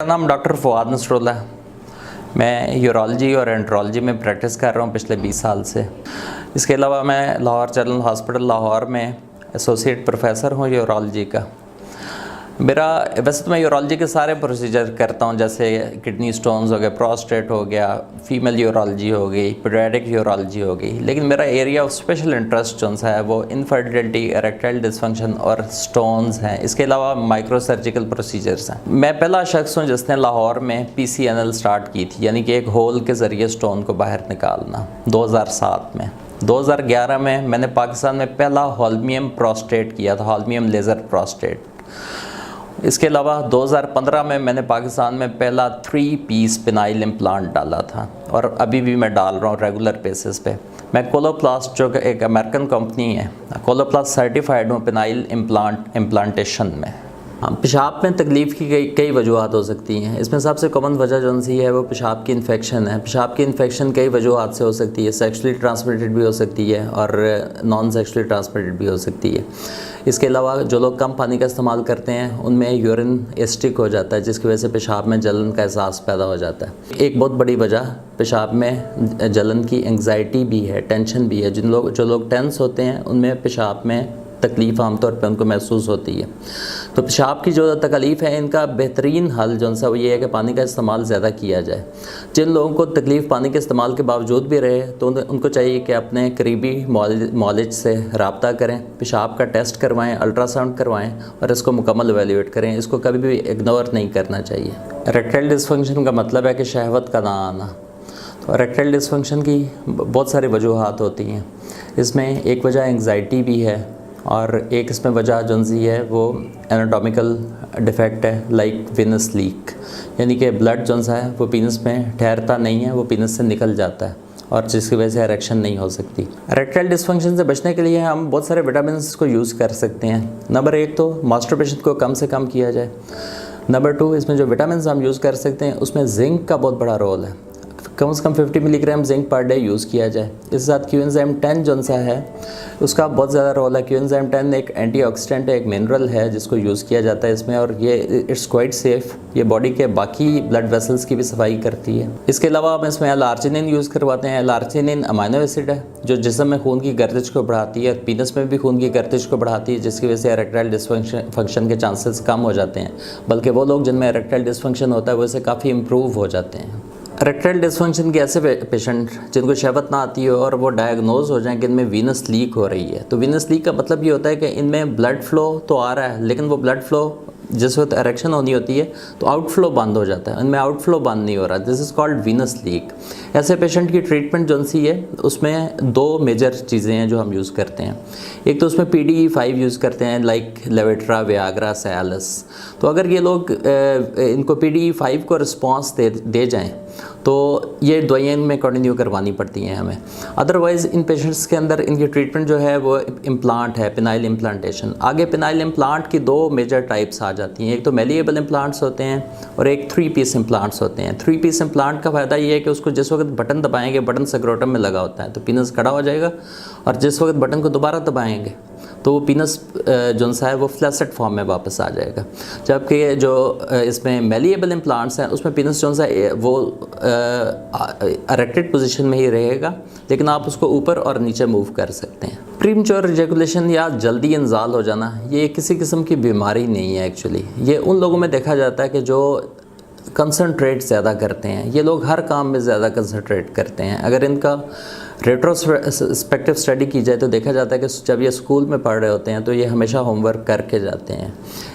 मेरा नाम doctor Fawad Nasrallah है। मैं यूरोलॉजी और एंट्रोलॉजी में प्रैक्टिस कर रहा हूँ पिछले 20 साल से। इसके अलावा मैं लाहौर जनरल हॉस्पिटल लाहौर में एसोसिएट प्रोफेसर हूँ यूरोलॉजी का। वैसे तो मैं यूरोलॉजी के सारे प्रोसीजर करता हूँ, जैसे किडनी स्टोन्स हो गए, प्रोस्टेट हो गया, फीमेल यूरोलॉजी हो गई, पीडियाट्रिक यूरोलॉजी हो गई। लेकिन मेरा एरिया ऑफ स्पेशल इंटरेस्ट जो है वो इनफर्टिलिटी, इरेक्टाइल डिसफंक्शन और स्टोन्स हैं। इसके अलावा माइक्रो सर्जिकल प्रोसीजर्स हैं। मैं पहला शख्स हूँ जिसने लाहौर में PCNL स्टार्ट की थी, यानी कि एक होल के ज़रिए स्टोन को बाहर निकालना, 2007 में। 2011 में मैंने पाकिस्तान में पहला हॉल्मियम प्रोस्टेट किया था, हॉल्मियम लेज़र प्रोस्टेट। इसके अलावा 2015 में मैंने पाकिस्तान में पहला 3 पीस पिनाइल इम्प्लांट डाला था और अभी भी मैं डाल रहा हूँ रेगुलर बेसिस पे। मैं कोलोप्लास्ट जो एक अमेरिकन कंपनी है, कोलोप्लास्ट सर्टिफाइड हूँ पिनाइल इम्प्लांटेशन में। पेशाब में तकलीफ़ की कई वजूहत हो सकती हैं। इसमें सबसे कॉमन वजह जो सी है वो पेशाब की इन्फेक्शन है। पेशाब की इन्फेक्शन कई वजूहत से हो सकती है, सेक्सुअली ट्रांसमिटेड भी हो सकती है और नॉन सेक्सुअली ट्रांसमिटेड भी हो सकती है। इसके अलावा जो लोग कम पानी का इस्तेमाल करते हैं उनमें यूरिन एसिडिक हो जाता है, जिसकी वजह से पेशाब में जलन का एहसास पैदा हो जाता है। एक बहुत बड़ी वजह पेशाब में जलन की एंग्जाइटी भी है, टेंशन भी है। जो लोग टेंस होते हैं उनमें पेशाब में तकलीफ़ आमतौर पर उनको महसूस होती है। तो पेशाब की जो तकलीफ़ है, इनका बेहतरीन हल जो सा वो ये है कि पानी का इस्तेमाल ज़्यादा किया जाए। जिन लोगों को तकलीफ़ पानी के इस्तेमाल के बावजूद भी रहे तो उनको चाहिए कि अपने करीबी मॉलिज से रब्ता करें, पेशाब का टेस्ट करवाएं, अल्ट्रासाउंड करवाएं और इसको मुकम्मल एवेल्यूएट करें। इसको कभी भी इग्नोर नहीं करना चाहिए। इरेक्टाइल डिसफंक्शन का मतलब है कि शहवत का ना आना। तो इरेक्टाइल डिसफंक्शन की बहुत सारी वजूहत होती हैं। इसमें एक वजह एंग्जाइटी भी है और एक इसमें वजह जो सी है वो एनाटॉमिकल डिफेक्ट है, लाइक वीनस लीक, यानी कि ब्लड जो सा है वो पीनस में ठहरता नहीं है, वो पीनस से निकल जाता है और जिसकी वजह से इरेक्शन नहीं हो सकती। इरेक्टाइल डिसफंक्शन से बचने के लिए हम बहुत सारे विटामिन को यूज़ कर सकते हैं। नंबर 1 तो मास्टरबेशन को कम से कम किया जाए। नंबर 2, इसमें जो विटामिन हम यूज़ कर सकते हैं उसमें जिंक का बहुत बड़ा रोल है। कम से कम 50 milligram zinc per day use किया जाए। इसके साथ क्यूएंजाइम 10 जो सा है उसका बहुत ज़्यादा रोल है। क्यूएंजाइम 10 एक एंटीऑक्सीडेंट है, एक मिनरल है जिसको यूज़ किया जाता है इसमें, और ये इट्स क्वाइट सेफ़। ये बॉडी के बाकी ब्लड वेसल्स की भी सफाई करती है। इसके अलावा हम इसमें एल-आर्जिनिन यूज़ करवाते हैं। एल-आर्जिनिन अमाइनो एसिड है जो जिस्म में खून की गर्दिश को बढ़ाती है, पीनस में भी खून की गर्दिश को बढ़ाती है, जिसकी वजह से इरेक्टाइल डिसफंक्शन के चांसेस कम हो जाते हैं। बल्कि वो लोग जिनमें इरेक्टाइल डिसफंक्शन होता है वो इससे काफ़ी इम्प्रूव हो जाते हैं। इरेक्टाइल डिसफंक्शन के ऐसे पेशेंट जिनको शहवत ना आती हो और वो डायग्नोज हो जाएं कि इनमें वीनस लीक हो रही है। तो वीनस लीक का मतलब ये होता है कि इनमें ब्लड फ्लो तो आ रहा है, लेकिन वो ब्लड फ्लो जिस वक्त इरेक्शन होनी होती है तो आउटफ्लो बंद हो जाता है, इनमें आउटफ्लो बंद नहीं हो रहा। This is called Venus leak. ऐसे पेशेंट की ट्रीटमेंट जो सी है उसमें 2 मेजर चीज़ें हैं जो हम यूज़ करते हैं। एक तो उसमें PDE5 यूज़ करते हैं, लाइक लेवेट्रा, वियाग्रा, सयालस। तो अगर ये लोग इनको PDE5 को रिस्पॉन्स दे जाएँ तो ये दवाइयाँ इनमें कंटिन्यू करवानी पड़ती हैं हमें। अदरवाइज़ इन पेशेंट्स के अंदर इनकी ट्रीटमेंट जो है वो इम्प्लांट है, पिनाइल इम्प्लांटेशन। आगे पिनाइल इम्प्लांट की 2 मेजर टाइप्स आ जाती हैं। एक तो मेलिएबल इम्प्लांट्स होते हैं और एक 3 पीस इम्प्लांट्स होते हैं। 3 पीस इम्प्लांट का फ़ायदा ये है कि उसको जिस वक्त बटन दबाएंगे, बटन स्क्रोटम में लगा होता है तो पीनस खड़ा हो जाएगा, और जिस वक्त बटन को दोबारा दबाएंगे तो वो पीनस जो सा है वो फ्लैसेट फॉर्म में वापस आ जाएगा। जबकि जो इसमें मेलिएबल इम्प्लांट्स हैं उसमें पीनस जो सा वो इरेक्टेड पोजीशन में ही रहेगा, लेकिन आप उसको ऊपर और नीचे मूव कर सकते हैं। प्रीमच्योर इजैकुलेशन या जल्दी इंजाल हो जाना ये किसी किस्म की बीमारी नहीं है। एक्चुअली ये उन लोगों में देखा जाता है कि जो कंसंट्रेट ज़्यादा करते हैं। ये लोग हर काम में ज़्यादा कंसंट्रेट करते हैं। अगर इनका रेट्रोस्पेक्टिव स्टडी की जाए तो देखा जाता है कि जब ये स्कूल में पढ़ रहे होते हैं तो ये हमेशा होमवर्क करके जाते हैं।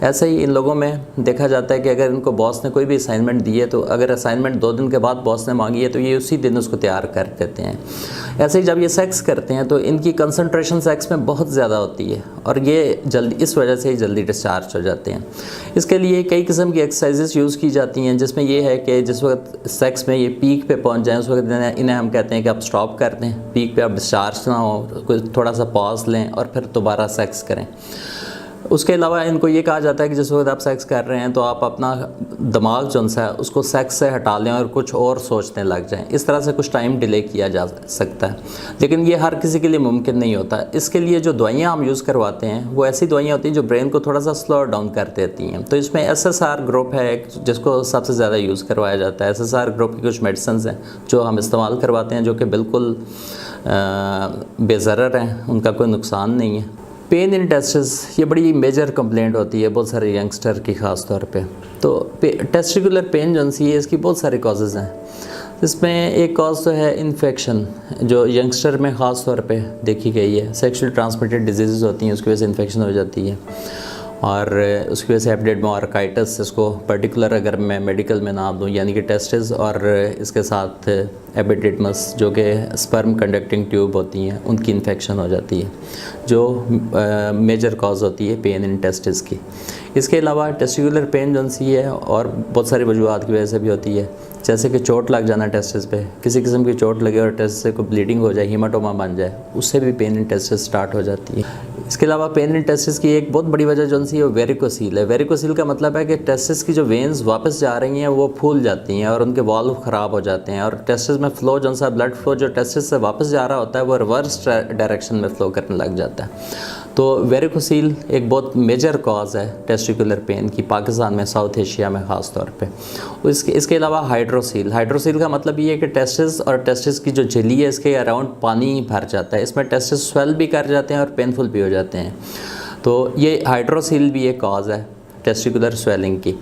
ऐसे ही इन लोगों में देखा जाता है कि अगर इनको बॉस ने कोई भी असाइनमेंट दी है तो अगर असाइनमेंट 2 दिन के बाद बॉस ने मांगी है तो ये उसी दिन उसको तैयार कर देते हैं। ऐसे ही जब ये सेक्स करते हैं तो इनकी कंसंट्रेशन सेक्स में बहुत ज़्यादा होती है और ये जल्दी इस वजह से ही जल्दी डिस्चार्ज हो जाते हैं। इसके लिए कई किस्म की एक्सरसाइजेस यूज़ की जाती हैं, जिसमें ये है कि जिस वक्त सेक्स में ये पीक पे पहुंच जाएं उस वक्त इन्हें हम कहते हैं कि आप स्टॉप कर दें, पीक पे आप डिस्चार्ज ना हो, कोई थोड़ा सा पॉज लें और फिर दोबारा सेक्स करें। उसके अलावा इनको ये कहा जाता है कि जिस वक्त आप सेक्स कर रहे हैं तो आप अपना दिमाग जो है उसको सेक्स से हटा लें और कुछ और सोचने लग जाएं। इस तरह से कुछ टाइम डिले किया जा सकता है, लेकिन ये हर किसी के लिए मुमकिन नहीं होता। इसके लिए जो दवाइयाँ हम यूज़ करवाते हैं वो ऐसी दवाइयाँ होती हैं जो ब्रेन को थोड़ा सा स्लो डाउन कर देती हैं। तो इसमें SSR ग्रुप है जिसको सबसे ज़्यादा यूज़ करवाया जाता है। SSR ग्रुप की कुछ मेडिसिन हैं जो हम इस्तेमाल करवाते हैं, जो कि बिल्कुल बेज़रर हैं, उनका कोई नुकसान नहीं है। पेन इन टेस्टिस ये बड़ी मेजर कंप्लेंट होती है बहुत सारे यंगस्टर की ख़ास तौर पे। तो टेस्टिकुलर पेन जो सी है इसकी बहुत सारे कॉजेज़ हैं। इसमें एक कॉज तो है इन्फेक्शन, जो यंगस्टर में ख़ास तौर पे देखी गई है। सेक्सुअल ट्रांसमिटेड डिजीज़ होती हैं, उसकी वजह से इन्फेक्शन हो जाती है, और उसकी वजह से एपिडेडमोआर्काइटिस, इसको पर्टिकुलर अगर मैं मेडिकल में नाम दूँ, यानी कि टेस्टिस और इसके साथ एपिडेडमस जो कि स्पर्म कंडक्टिंग ट्यूब होती हैं, उनकी इन्फेक्शन हो जाती है, जो मेजर कॉज होती है पेन इन टेस्टिस की। इसके अलावा टेस्टिकुलर पेन जो सी है और बहुत सारी वजूहत की वजह से भी होती है, जैसे कि चोट लग जाना टेस्टिस पे, किसी किस्म की चोट लगे और टेस्टिस को ब्लीडिंग हो जाए, हीमाटोमा बन जाए, उससे भी पेन इन टेस्टिस स्टार्ट हो जाती है। इसके अलावा पेन इन टेस्टिस की एक बहुत बड़ी वजह जो सी है वो वेरिकोसील है। वेरिकोसील का मतलब है कि टेस्टिस की जो वेन्स वापस जा रही हैं वो फूल जाती हैं और उनके वॉल्व ख़राब हो जाते हैं, और टेस्टिस में फ़्लो जो सा ब्लड फ्लो जो टेस्टिस से वापस जा रहा होता है वो रिवर्स डायरेक्शन में फ़्लो करने लग जाता है। तो वेरिकोसील एक बहुत मेजर कॉज है टेस्टिकुलर पेन की, पाकिस्तान में, साउथ एशिया में ख़ास तौर पे। इसके अलावा हाइड्रोसील का मतलब ये है कि टेस्टिस और टेस्टिस की जो झिल्ली है इसके अराउंड पानी भर जाता है, इसमें टेस्टिस स्वेल भी कर जाते हैं और पेनफुल भी हो जाते हैं। तो ये हाइड्रोसील भी एक कॉज है टेस्टिकुलर स्वेलिंग की।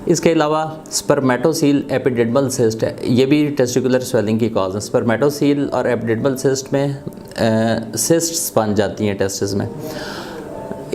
इसके अलावा स्पर्मेटोसील एपिडिडमल सिस्ट है, ये भी टेस्टिकुलर स्वेलिंग की कॉज है। स्पर्मेटोसील और एपिडिडमल सिस्ट में सिस्ट्स बन जाती हैं टेस्टिस में।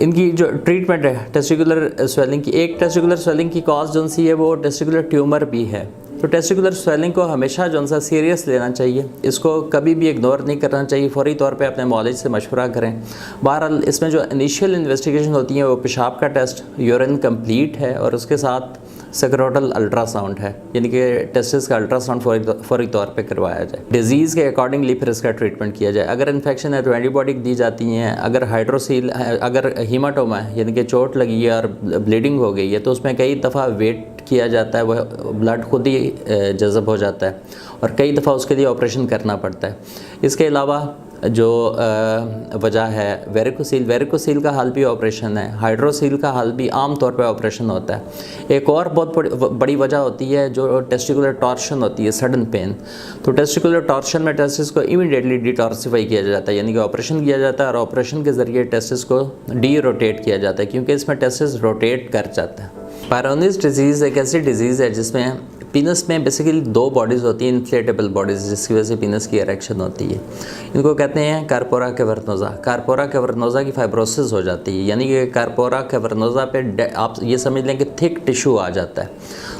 इनकी जो ट्रीटमेंट है टेस्टिकुलर स्वेलिंग की, एक टेस्टिकुलर स्वेलिंग की कॉज जो सी है वो टेस्टिकुलर ट्यूमर भी है। तो टेस्टिकुलर स्वेलिंग को हमेशा जो सा सीरियस लेना चाहिए, इसको कभी भी इग्नोर नहीं करना चाहिए, फौरी तौर पे अपने मौलिज से मशवरा करें। बहरहाल इसमें जो इनिशियल इन्वेस्टिगेशन होती है वो पेशाब का टेस्ट, यूरिन कंप्लीट है, और उसके साथ सेक्रोटल अल्ट्रासाउंड है, यानी कि टेस्टिस का अल्ट्रासाउंड फौरी तौर पे करवाया जाए। डिजीज़ के अकॉर्डिंगली फिर इसका ट्रीटमेंट किया जाए। अगर इन्फेक्शन है तो एंटीबायोटिक दी जाती हैं, अगर हाइड्रोसील अगर हीमाटोमा है यानी कि चोट लगी है और ब्लीडिंग हो गई है तो उसमें कई दफ़ा वेट किया जाता है, वह ब्लड खुद ही जज़ब हो जाता है और कई दफ़ा उसके लिए ऑपरेशन करना पड़ता है। इसके अलावा जो वजह है वेरिकोसील का हल भी ऑपरेशन है, हाइड्रोसील का हल भी आम तौर पे ऑपरेशन होता है। एक और बहुत बड़ी वजह होती है जो टेस्टिकुलर टॉर्शन होती है, सडन पेन। तो टेस्टिकुलर टॉर्शन में टेस्टिस को इमीडिएटली डिटॉर्सिफाई किया जाता है, यानी कि ऑपरेशन किया जाता है, और ऑपरेशन के ज़रिए टेस्टिस को डी रोटेट किया जाता है, क्योंकि इसमें टेस्टिस रोटेट कर जाता है। पायरोनिस डिजीज़ एक ऐसी डिजीज़ है जिसमें पीनस में बेसिकली दो बॉडीज़ होती हैं, इन्फ्लेटेबल बॉडीज़, जिसकी वजह से पीनस की इरेक्शन होती है। इनको कहते हैं कार्पोरा कैवर्नोजा। कार्पोरा कैवर्नोजा की फाइब्रोसिस हो जाती है, यानी कि कार्पोरा कैवर्नोजा पे आप ये समझ लें कि थिक टिश्यू आ जाता है।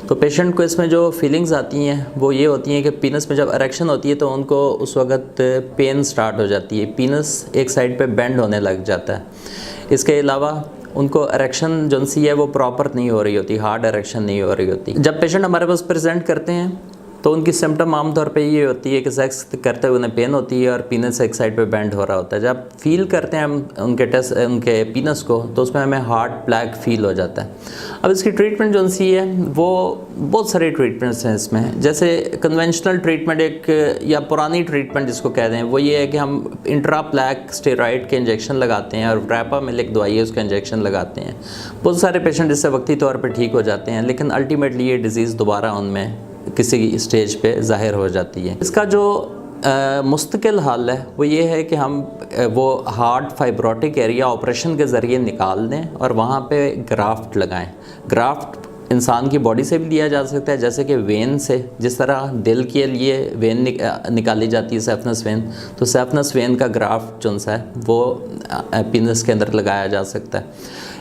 तो पेशेंट को इसमें जो फीलिंग्स आती हैं वो ये होती हैं कि पीनस में जब इरेक्शन होती है तो उनको उस वक्त पेन स्टार्ट हो जाती है, पीनस एक साइड पे बेंड होने लग जाता है। इसके अलावा उनको इरेक्शन जो सी है वो प्रॉपर नहीं हो रही होती, हार्ड इरेक्शन नहीं हो रही होती। जब पेशेंट हमारे पास प्रेजेंट करते हैं तो उनकी सिम्टम आमतौर पे ये होती है कि सेक्स करते हुए उन्हें पेन होती है और पीनस एक साइड पे बेंड हो रहा होता है। जब फील करते हैं हम उनके पीनस को तो उसमें हमें हार्ड ब्लैक फील हो जाता है। अब इसकी ट्रीटमेंट जो सी है वो बहुत सारे ट्रीटमेंट्स हैं इसमें। जैसे कन्वेंशनल ट्रीटमेंट एक या पुरानी ट्रीटमेंट जिसको कह दें वो ये है कि हम इंट्राप्लैक स्टेरॉइड के इंजेक्शन लगाते हैं और व्रैपामिलिक दवाई है उसका इंजेक्शन लगाते हैं। बहुत सारे पेशेंट इससे वक्ती तौर पर ठीक हो जाते हैं, लेकिन अल्टीमेटली ये डिज़ीज़ दोबारा उनमें किसी स्टेज पे ज़ाहिर हो जाती है। इसका जो मुस्तकिल हल है वो ये है कि हम वो हार्ड फाइब्रोटिक एरिया ऑपरेशन के ज़रिए निकाल दें और वहाँ पे ग्राफ्ट लगाएं। ग्राफ्ट इंसान की बॉडी से भी लिया जा सकता है, जैसे कि वेन से, जिस तरह दिल के लिए वेन निकाली जाती है सेफनस वेन, तो सेफनस वेन का ग्राफ्ट जो है वो पीनस के अंदर लगाया जा सकता है।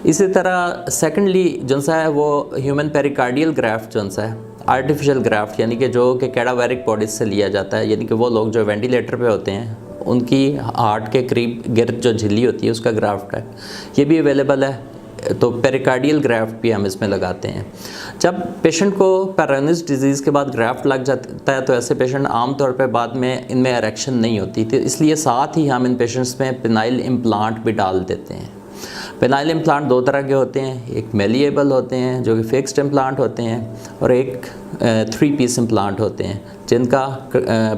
इसी तरह सेकेंडली जो है वो ह्यूमन पेरिकार्डियल ग्राफ्ट जो है आर्टिफिशियल ग्राफ्ट, यानी कि जो कि कैडावेरिक बॉडीज से लिया जाता है, यानी कि वो लोग जो वेंटिलेटर पे होते हैं उनकी हार्ट के करीब गिर्द जो झिल्ली होती है उसका ग्राफ्ट है, ये भी अवेलेबल है। तो पेरिकार्डियल ग्राफ्ट भी हम इसमें लगाते हैं। जब पेशेंट को पैरानिस डिजीज़ के बाद ग्राफ्ट लग जाता है तो ऐसे पेशेंट आमतौर पर बाद में इनमें इरेक्शन नहीं होती, तो इसलिए साथ ही हम इन पेशेंट्स में पेनाइल इम्प्लांट भी डाल देते हैं। पेनाइल इम्प्लांट दो तरह के होते हैं, एक मेलिएबल होते हैं जो कि फिक्स्ड इम्प्लांट होते हैं, और एक 3 पीस इम्प्लांट होते हैं जिनका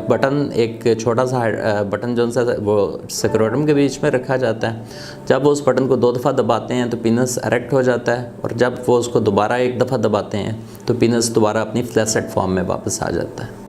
बटन एक छोटा सा बटन जो सा वो स्क्रोटम के बीच में रखा जाता है। जब वो उस बटन को 2 दफ़ा दबाते हैं तो पीनस एरेक्ट हो जाता है, और जब वो उसको दोबारा 1 दफ़ा दबाते हैं तो पीनस दोबारा अपनी फ्लैसेट फॉर्म में वापस आ जाता है।